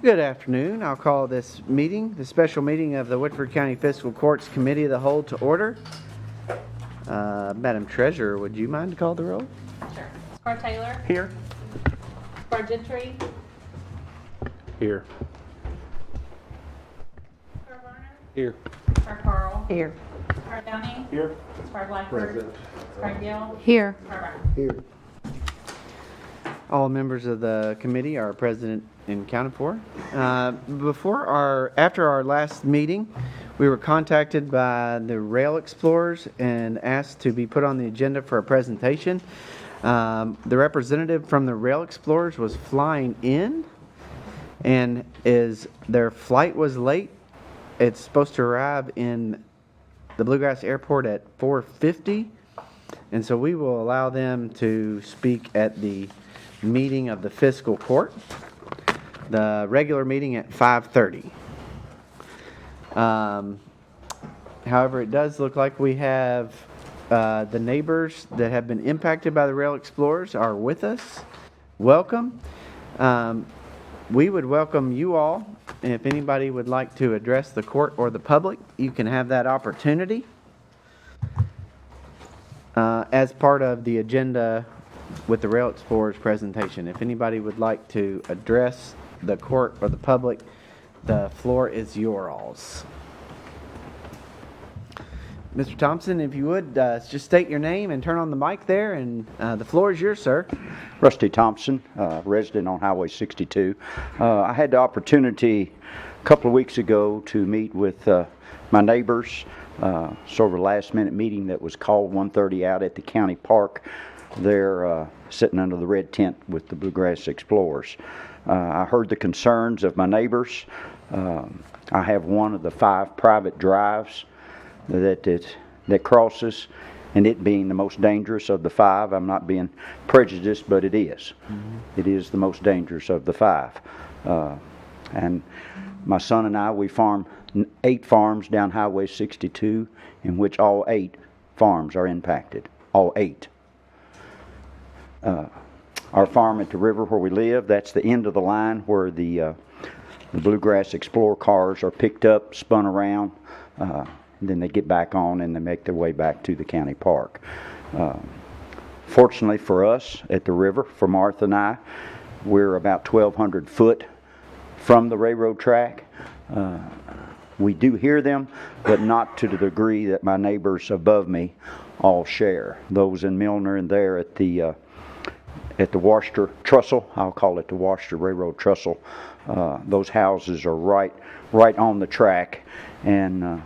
Good afternoon. I'll call this meeting, the special meeting of the Woodford County Fiscal Courts Committee of the Whole to order. Madam Treasurer, would you mind to call the roll? Sure. Scar Taylor. Here. Scar Gentry. Here. Scar Varner. Here. Scar Carl. Here. Scar Downey. Here. Scar Blackford. Present. Scar Gill. Here. Scar Brown. Here. All members of the committee are present and accounted for. After our last meeting, we were contacted by the Rail Explorers and asked to be put on the agenda for a presentation. The representative from the Rail Explorers was flying in, and their flight was late. It's supposed to arrive in the Bluegrass Airport at 4:50, and so we will allow them to speak at the meeting of the Fiscal Court, the regular meeting at 5:30. However, it does look like we have the neighbors that have been impacted by the Rail Explorers are with us. Welcome. We would welcome you all. If anybody would like to address the court or the public, you can have that opportunity as part of the agenda with the Rail Explorers presentation. If anybody would like to address the court or the public, the floor is yours. Mr. Thompson, if you would, just state your name and turn on the mic there, and the floor is yours, sir. Rusty Thompson, resident on Highway 62. I had the opportunity a couple of weeks ago to meet with my neighbors, sort of a last-minute meeting that was called 1:30 out at the county park. They're sitting under the red tent with the Bluegrass Explorers. I heard the concerns of my neighbors. I have one of the 5 private drives that crosses, and it being the most dangerous of the 5. I'm not being prejudiced, but it is. Mm-hmm. It is the most dangerous of the 5. And my son and I, we farm 8 farms down Highway 62, in which all 8 farms are impacted. All 8. Our farm at the river where we live, that's the end of the line where the Bluegrass Explorer cars are picked up, spun around, and then they get back on and they make their way back to the county park. Fortunately for us at the river, for Martha and I, we're about 1,200 foot from the railroad track. We do hear them, but not to the degree that my neighbors above me all share. Those in Milner and there at the Washington Trestle, I'll call it the Washington Railroad Trestle. Those houses are right on the track, and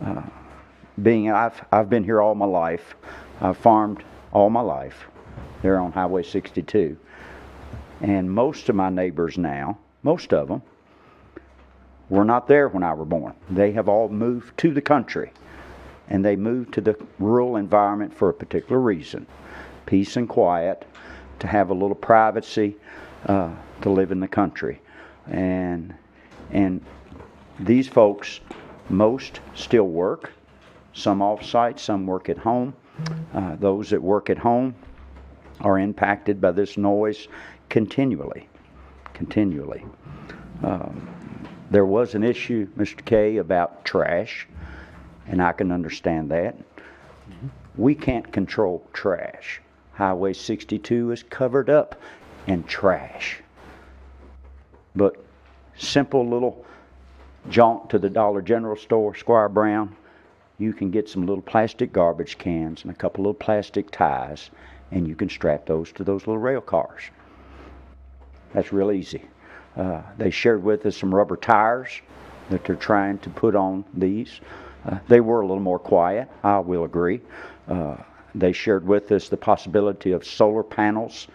I've been here all my life. I've farmed all my life. They're on Highway 62, and most of my neighbors now, most of them, were not there when I was born. They have all moved to the country, and they moved to the rural environment for a particular reason: peace and quiet, to have a little privacy, to live in the country. And these folks, most still work, some off-site, some work at home. Those that work at home are impacted by this noise continually. There was an issue, Mr. K, about trash, and I can understand that. We can't control trash. Highway 62 is covered up in trash. But simple little jaunt to the Dollar General store, Squire Brown, you can get some little plastic garbage cans and a couple little plastic ties, and you can strap those to those little rail cars. That's real easy. They shared with us some rubber tires that they're trying to put on these. They were a little more quiet, I will agree. They shared with us the possibility of solar panels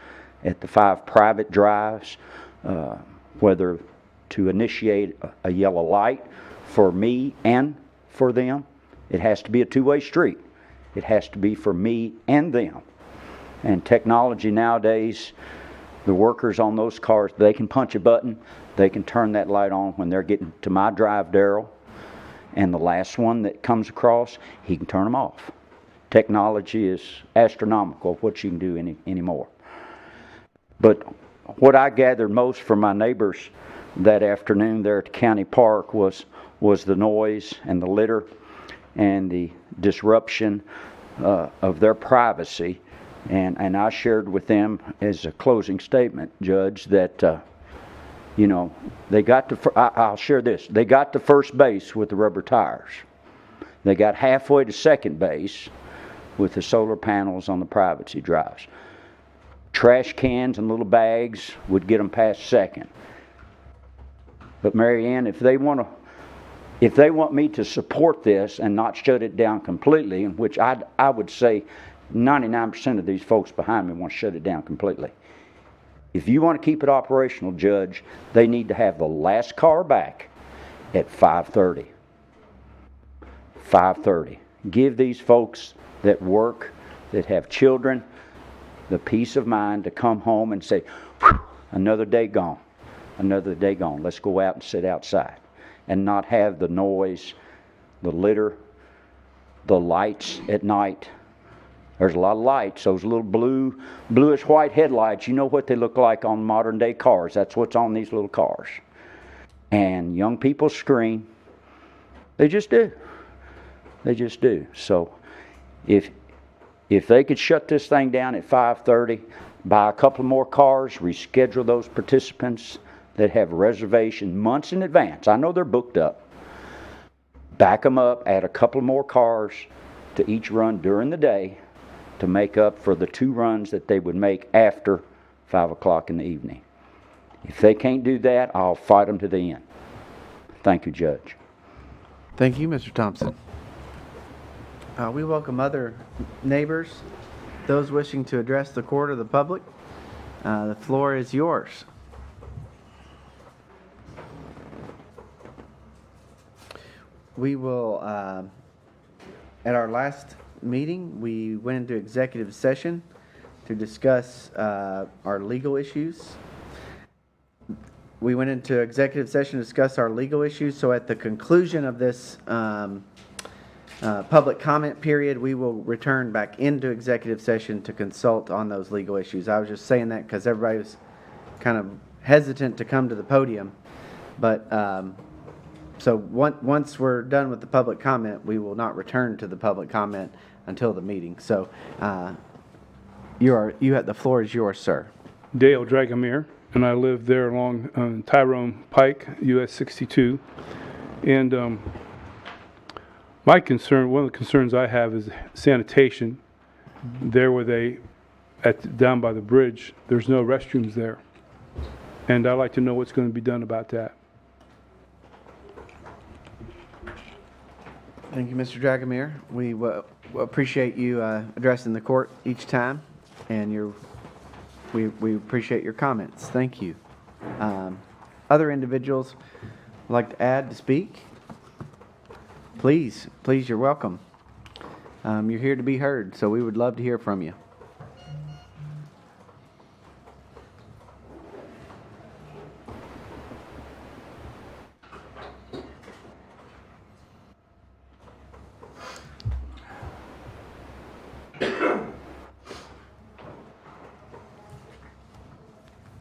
at the 5 private drives, whether to initiate a yellow light for me and for them. It has to be a two-way street. It has to be for me and them. And technology nowadays, the workers on those cars, they can punch a button, they can turn that light on when they're getting to my drive, Darrell, and the last one that comes across, he can turn them off. Technology is astronomical, what you can do anymore. But what I gathered most from my neighbors that afternoon there at the county park was the noise and the litter and the disruption of their privacy. And I shared with them as a closing statement, Judge, that you know, they got to, I'll share this, they got to first base with the rubber tires. They got halfway to second base with the solar panels on the privacy drives. Trash cans and little bags would get them past second. But Mary Ann, if they want me to support this and not shut it down completely, in which I would say 99% of these folks behind me want to shut it down completely. If you want to keep it operational, Judge, they need to have the last car back at 5:30. 5:30. Give these folks that work, that have children, the peace of mind to come home and say, another day gone. Another day gone. Let's go out and sit outside and not have the noise, the litter, the lights at night. There's a lot of lights, those little bluish white headlights. You know what they look like on modern day cars. That's what's on these little cars. And young people scream. They just do. They just do. So if they could shut this thing down at 5:30, buy a couple more cars, reschedule those participants that have reservation months in advance. I know they're booked up. Back them up, add a couple more cars to each run during the day to make up for the 2 runs that they would make after 5 o'clock in the evening. If they can't do that, I'll fight them to the end. Thank you, Judge. Thank you, Mr. Thompson. We welcome other neighbors, those wishing to address the court or the public. The floor is yours. We will, at our last meeting, we went into executive session to discuss our legal issues. We went into executive session to discuss our legal issues, so at the conclusion of this public comment period, we will return back into executive session to consult on those legal issues. I was just saying that because everybody was kind of hesitant to come to the podium. But so once we're done with the public comment, we will not return to the public comment until the meeting. So the floor is yours, sir. Dale Dragomir, and I live there along Tyrone Pike, US 62. And my concern, one of the concerns I have is sanitation. There where down by the bridge, there's no restrooms there. And I'd like to know what's going to be done about that. Thank you, Mr. Dragomir. We appreciate you addressing the court each time, and we appreciate your comments. Thank you. Other individuals would like to add to speak? Please, you're welcome. You're here to be heard, so we would love to hear from you.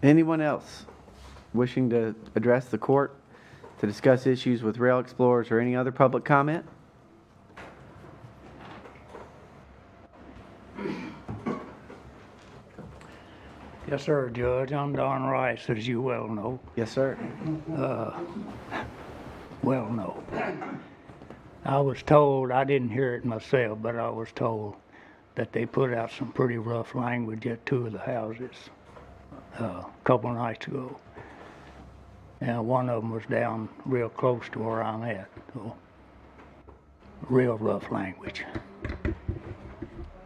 Anyone else wishing to address the court to discuss issues with Rail Explorers or any other public comment? Yes, sir, Judge. I'm Don Rice, as you well know. Yes, sir. Well know. I was told, I didn't hear it myself, but I was told that they put out some pretty rough language at 2 of the houses a couple of nights ago. And one of them was down real close to where I'm at. So, real rough language.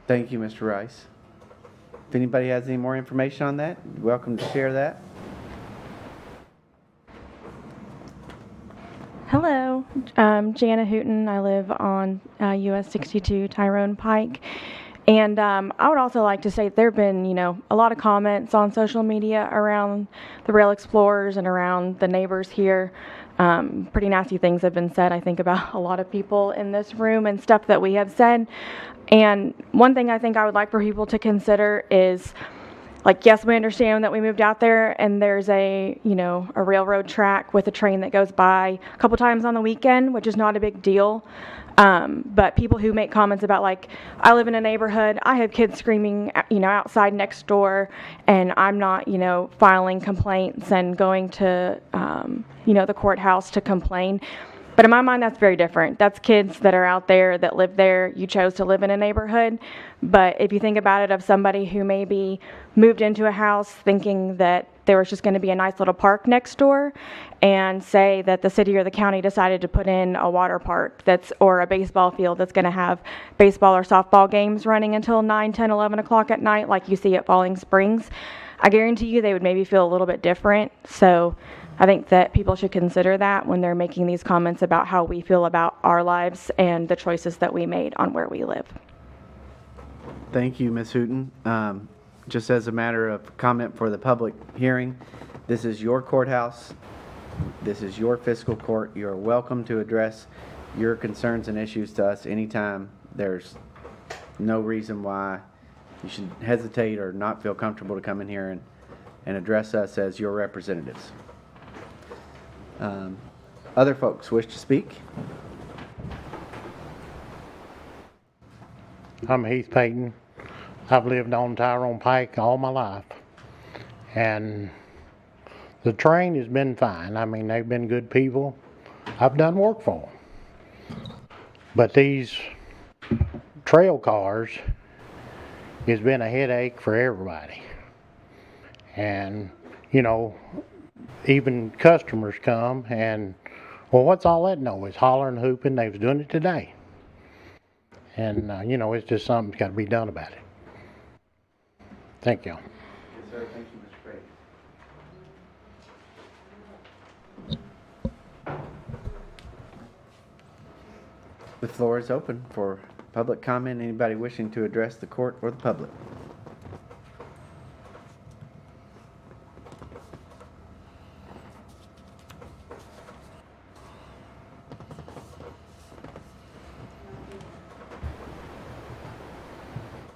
Thank you, Mr. Rice. If anybody has any more information on that, you're welcome to share that. Hello, Jana Hooten. I live on US 62 Tyrone Pike. And I would also like to say there have been, a lot of comments on social media around the Rail Explorers and around the neighbors here. Pretty nasty things have been said, I think, about a lot of people in this room and stuff that we have said. And one thing I think I would like for people to consider is, like, yes, we understand that we moved out there and there's a, you know, a railroad track with a train that goes by a couple times on the weekend, which is not a big deal. But people who make comments about, like, I live in a neighborhood, I have kids screaming, you know, outside next door, and I'm not, you know, filing complaints and going to, you know, the courthouse to complain. But in my mind, that's very different. That's kids that are out there that live there. You chose to live in a neighborhood. But if you think about it, of somebody who maybe moved into a house thinking that there was just going to be a nice little park next door, and say that the city or the county decided to put in a water park or a baseball field that's going to have baseball or softball games running until 9, 10, 11 o'clock at night, like you see at Falling Springs, I guarantee you they would maybe feel a little bit different. So I think that people should consider that when they're making these comments about how we feel about our lives and the choices that we made on where we live. Thank you, Ms. Hooten. Just as a matter of comment for the public hearing, this is your courthouse. This is your fiscal court. You're welcome to address your concerns and issues to us anytime. There's no reason why you should hesitate or not feel comfortable to come in here and address us as your representatives. Other folks wish to speak? I'm Heath Payton. I've lived on Tyrone Pike all my life. And the train has been fine. I mean, they've been good people. I've done work for them. But these trail cars has been a headache for everybody. And, you know, even customers come and, well, what's all that noise? Hollering, hooping, they was doing it today. And, you know, it's just something's got to be done about it. Thank you. Yes, sir. Thank you, Mr. Craig. The floor is open for public comment. Anybody wishing to address the court or the public?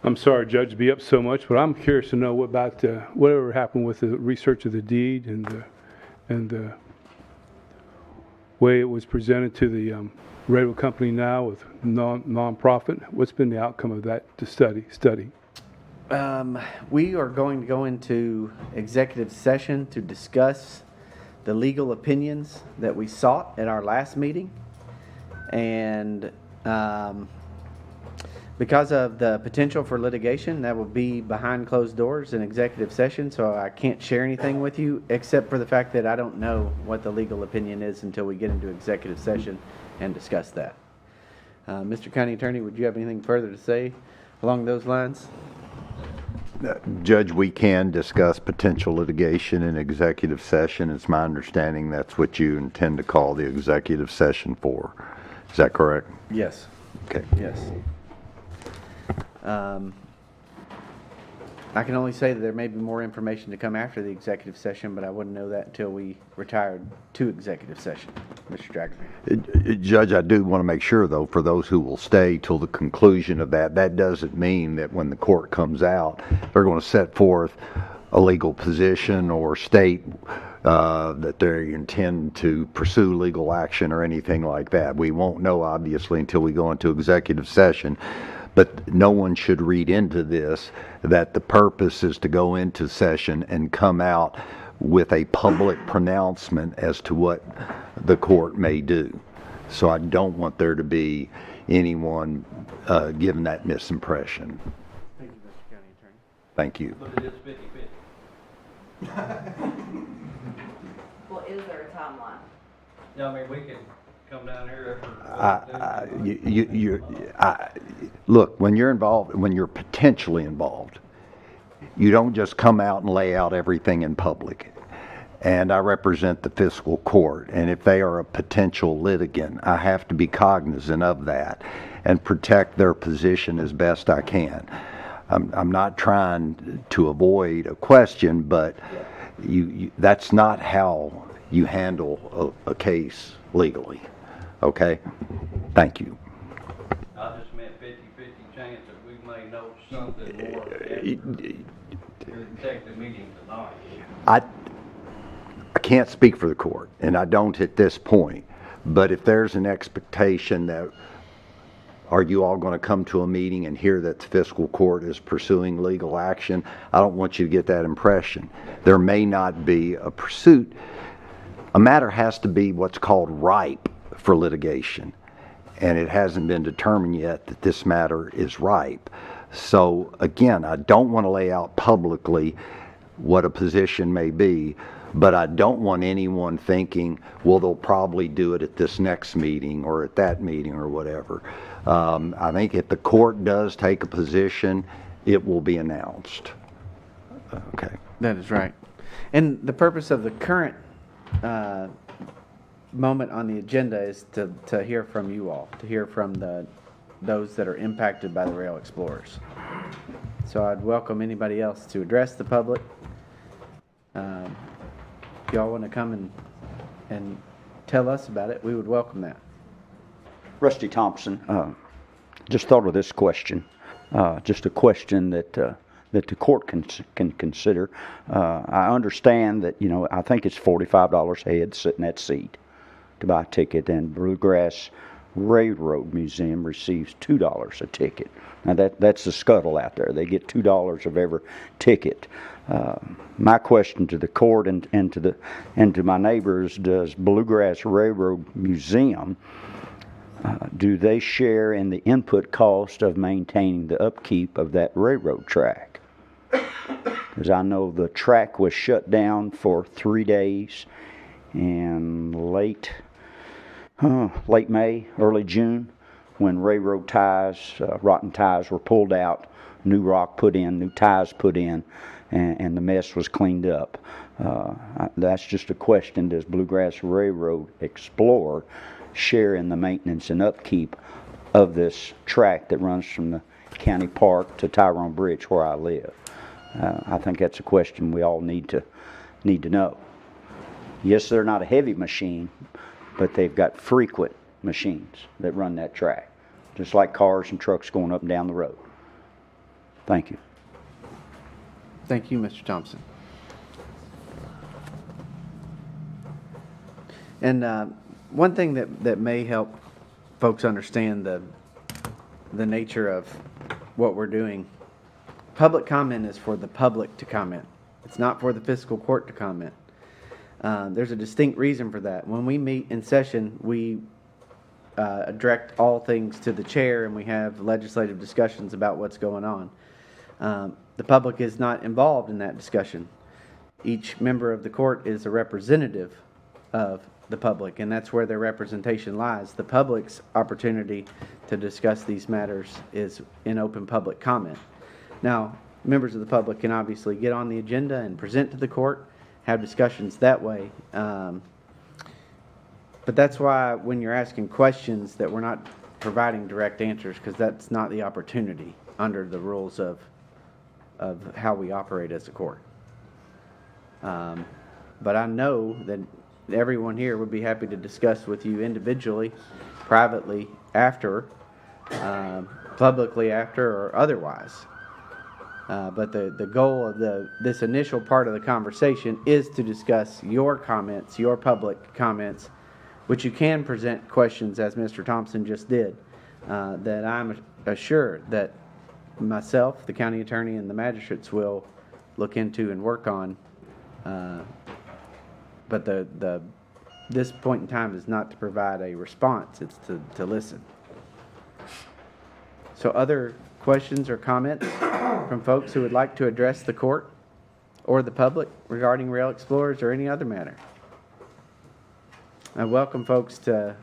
I'm sorry, Judge, to be up so much, but I'm curious to know what about whatever happened with the research of the deed and the way it was presented to the railroad company now with non-profit. What's been the outcome of that study? We are going to go into executive session to discuss the legal opinions that we sought at our last meeting. And because of the potential for litigation, that will be behind closed doors in executive session, so I can't share anything with you except for the fact that I don't know what the legal opinion is until we get into executive session and discuss that. Mr. County Attorney, would you have anything further to say along those lines? Judge, we can discuss potential litigation in executive session. It's my understanding that's what you intend to call the executive session for. Is that correct? Yes. Okay. Yes. I can only say that there may be more information to come after the executive session, but I wouldn't know that until we retired to executive session. Mr. Dragman. Judge, I do want to make sure, though, for those who will stay till the conclusion of that, that doesn't mean that when the court comes out, they're going to set forth a legal position or state that they intend to pursue legal action or anything like that. We won't know, obviously, until we go into executive session. But no one should read into this that the purpose is to go into session and come out with a public pronouncement as to what the court may do. So I don't want there to be anyone given that misimpression. Thank you, Mr. County Attorney. Thank you. But it is 50/50. Well, is there a timeline? Yeah, I mean, we can come down here Look, when you're involved, when you're potentially involved, you don't just come out and lay out everything in public. And I represent the fiscal court, and if they are a potential litigant, I have to be cognizant of that and protect their position as best I can. I'm not trying to avoid a question, but that's not how you handle a case legally. Okay? Thank you. I just meant 50/50 chance that we may know something more. to take the meeting tonight. I can't speak for the court, and I don't at this point, but if there's an expectation that, are you all going to come to a meeting and hear that the fiscal court is pursuing legal action? I don't want you to get that impression. There may not be a pursuit. A matter has to be what's called ripe for litigation, and it hasn't been determined yet that this matter is ripe. So again, I don't want to lay out publicly what a position may be, but I don't want anyone thinking, well, they'll probably do it at this next meeting or at that meeting or whatever. I think if the court does take a position, it will be announced. Okay. That is right. And the purpose of the current moment on the agenda is to hear from you all, to hear from those that are impacted by the Rail Explorers. So I'd welcome anybody else to address the public. If y'all want to come and tell us about it, we would welcome that. Rusty Thompson, just thought of this question, just a question that the court can consider. I understand that, I think it's $45 a head to sit in that seat to buy a ticket, and Bluegrass Railroad Museum receives $2 a ticket. Now that's the scuttle out there. They get $2 of every ticket. My question to the court and to my neighbors: does Bluegrass Railroad Museum do they share in the input cost of maintaining the upkeep of that railroad track? Because I know the track was shut down for 3 days in late May, early June, when railroad ties, rotten ties were pulled out, new rock put in, new ties put in, and the mess was cleaned up. That's just a question: does Bluegrass Railroad Explorer share in the maintenance and upkeep of this track that runs from the county park to Tyrone Bridge, where I live? I think that's a question we all need to know. Yes, they're not a heavy machine, but they've got frequent machines that run that track, just like cars and trucks going up and down the road. Thank you. Thank you, Mr. Thompson. And one thing that may help folks understand the nature of what we're doing: public comment is for the public to comment. It's not for the fiscal court to comment. There's a distinct reason for that. When we meet in session, we direct all things to the chair, and we have legislative discussions about what's going on. The public is not involved in that discussion. Each member of the court is a representative of the public, and that's where their representation lies. The public's opportunity to discuss these matters is in open public comment. Now, members of the public can obviously get on the agenda and present to the court, have discussions that way. But that's why when you're asking questions that we're not providing direct answers, because that's not the opportunity under the rules of how we operate as a court. But I know that everyone here would be happy to discuss with you individually, privately, after, publicly after, or otherwise. But the goal of this initial part of the conversation is to discuss your comments, your public comments, which you can present questions, as Mr. Thompson just did, that I'm assured that myself, the county attorney, and the magistrates will look into and work on. But this point in time is not to provide a response, it's to listen. So other questions or comments from folks who would like to address the court or the public regarding Rail Explorers or any other matter? I welcome folks to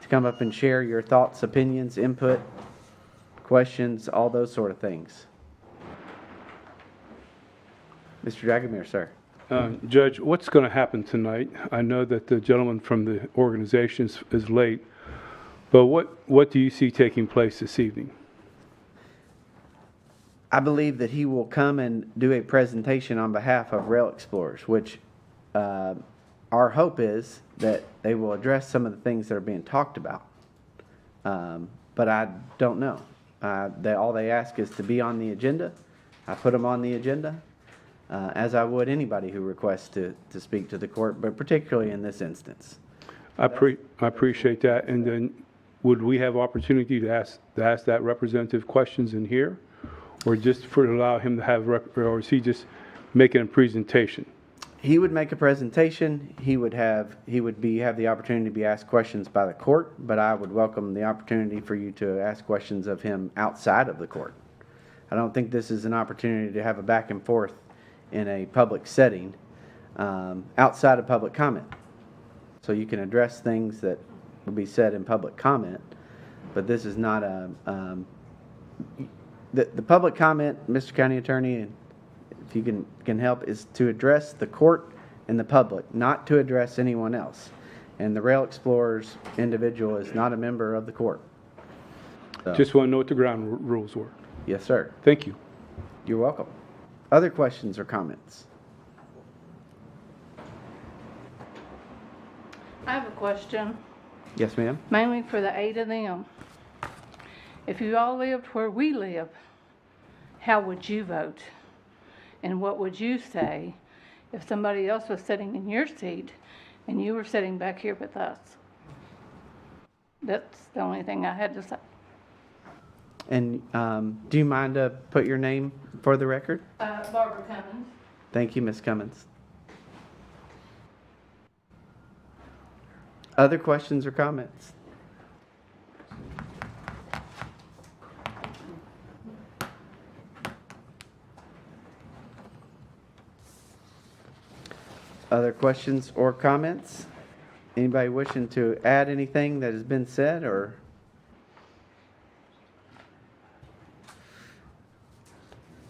come up and share your thoughts, opinions, input, questions, all those sort of things. Mr. Dragomir, sir. Judge, what's going to happen tonight? I know that the gentleman from the organization is late, but what do you see taking place this evening? I believe that he will come and do a presentation on behalf of Rail Explorers, which our hope is that they will address some of the things that are being talked about. But I don't know. All they ask is to be on the agenda. I put them on the agenda, as I would anybody who requests to speak to the court, but particularly in this instance. I appreciate that. And then would we have opportunity to ask that representative questions in here? Or just allow him to have, or is he just making a presentation? He would make a presentation. He would have the opportunity to be asked questions by the court, but I would welcome the opportunity for you to ask questions of him outside of the court. I don't think this is an opportunity to have a back and forth in a public setting, outside of public comment. So you can address things that will be said in public comment, but this is not the public comment, Mr. County Attorney, and if you can help, is to address the court and the public, not to address anyone else. And the Rail Explorers individual is not a member of the court. So, Just want to know what the ground rules were. yes, sir. Thank you. You're welcome. Other questions or comments? I have a question, Yes, ma'am. mainly for the 8 of them. If you all lived where we live, how would you vote? And what would you say if somebody else was sitting in your seat and you were sitting back here with us? That's the only thing I had to say. And do you mind to put your name for the record? Barbara Cummins. Thank you, Ms. Cummins. Other questions or comments? Other questions or comments? Anybody wishing to add anything that has been said or?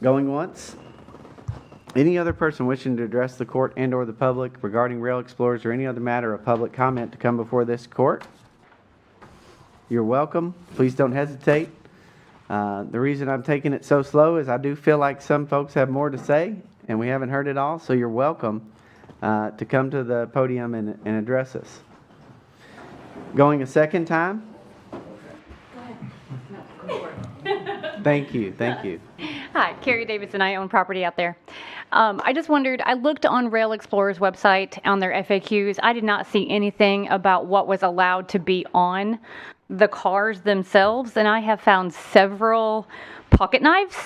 Going once? Any other person wishing to address the court and/or the public regarding Rail Explorers or any other matter of public comment to come before this court? You're welcome. Please don't hesitate. The reason I'm taking it so slow is I do feel like some folks have more to say, and we haven't heard it all, so you're welcome to come to the podium and address us. Going a second time? Thank you, thank you. Hi, Carrie Davidson. I own property out there. I just wondered, I looked on Rail Explorer's website on their FAQs. I did not see anything about what was allowed to be on the cars themselves, and I have found several pocket knives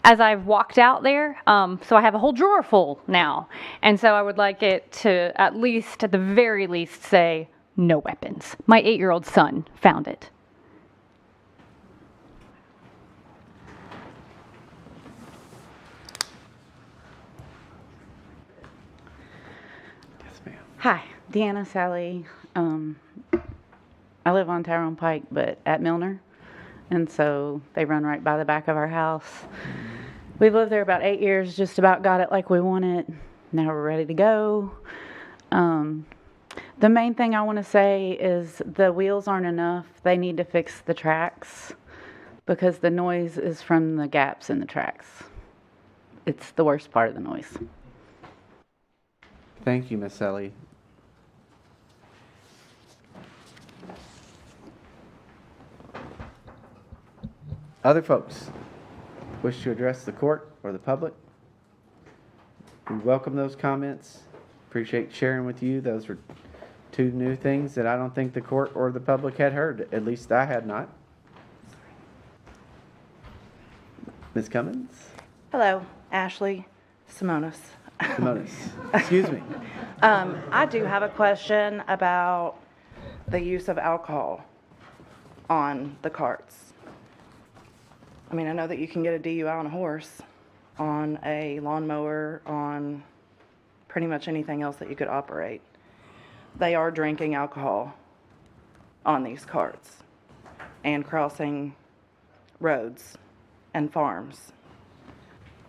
as I've walked out there. So I have a whole drawer full now. And so I would like it to at the very least say no weapons. My 8-year-old son found it. Hi, Deanna Sally. I live on Tyrone Pike, but at Milner. And so they run right by the back of our house. We've lived there about 8 years, just about got it like we want it. Now we're ready to go. The main thing I want to say is the wheels aren't enough. They need to fix the tracks because the noise is from the gaps in the tracks. It's the worst part of the noise. Thank you, Miss Ellie. Other folks wish to address the court or the public? We welcome those comments. Appreciate sharing with you. Those were two new things that I don't think the court or the public had heard. At least I had not. Ms. Cummins? Hello, Ashley Simonis. Simonis. Excuse me. I do have a question about the use of alcohol on the carts. I mean, I know that you can get a DUI on a horse, on a lawnmower, on pretty much anything else that you could operate. They are drinking alcohol on these carts and crossing roads and farms.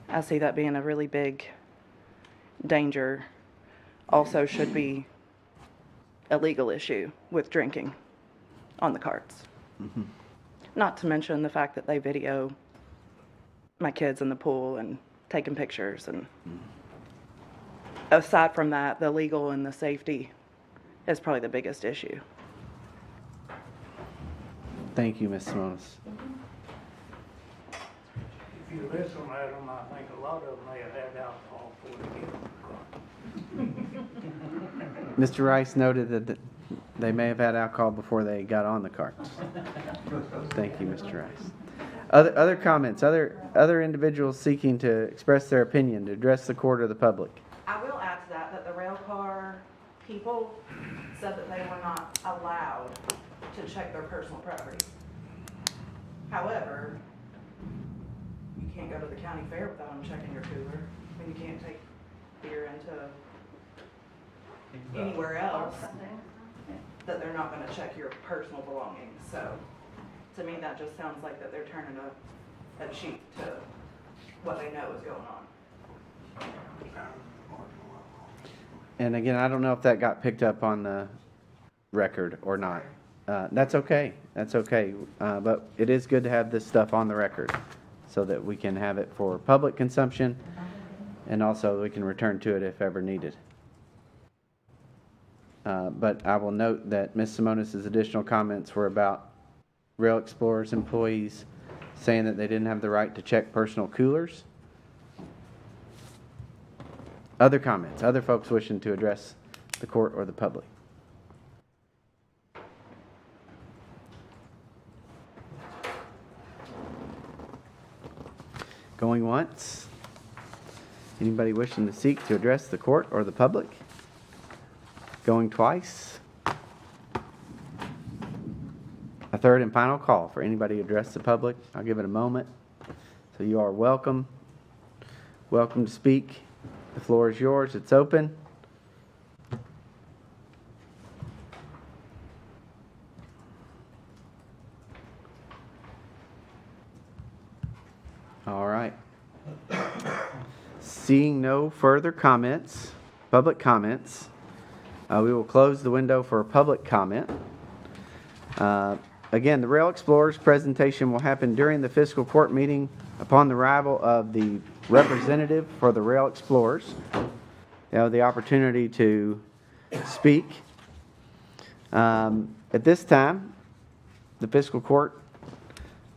I see that being a really big danger. Also should be a legal issue with drinking on the carts. Mm-hmm. Not to mention the fact that they video my kids in the pool and taking pictures. And aside from that, the legal and the safety is probably the biggest issue. Thank you, Ms. Simonis. If you listen at them, I think a lot of them may have had alcohol before they get on the cart. Mr. Rice noted that they may have had alcohol before they got on the carts. Thank you, Mr. Rice. Other comments, other individuals seeking to express their opinion, to address the court or the public. I will add to that the rail car people said that they were not allowed to check their personal property. However, you can't go to the county fair without them checking your cooler, and you can't take beer into anywhere else that they're not gonna check your personal belongings. So, to me, that just sounds like that they're turning a cheek to what they know is going on. And again, I don't know if that got picked up on the record or not. That's okay. That's okay. But it is good to have this stuff on the record so that we can have it for public consumption and also we can return to it if ever needed. But I will note that Ms. Simonis' additional comments were about Rail Explorers employees saying that they didn't have the right to check personal coolers. Other comments, other folks wishing to address the court or the public. Going once. Anybody wishing to seek to address the court or the public? Going twice. A third and final call for anybody to address the public. I'll give it a moment. So you are welcome. Welcome to speak. The floor is yours. It's open. All right. Seeing no further comments, public comments, we will close the window for public comment. Again, the Rail Explorers presentation will happen during the fiscal court meeting upon the arrival of the representative for the Rail Explorers. They have the opportunity to speak. At this time, the fiscal court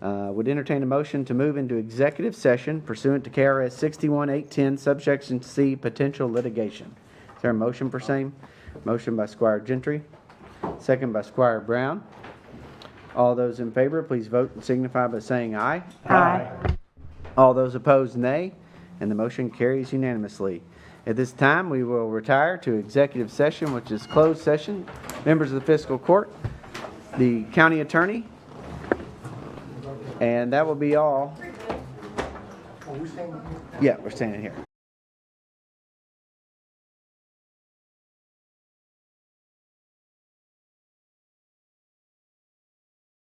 would entertain a motion to move into executive session pursuant to KRS 61810 subsection C, potential litigation. Is there a motion for same? Motion by Squire Gentry, second by Squire Brown. All those in favor, please vote and signify by saying aye. Aye. All those opposed, nay, and the motion carries unanimously. At this time, we will retire to executive session, which is closed session. Members of the fiscal court, the county attorney, and that will be all. Yeah, we're standing here.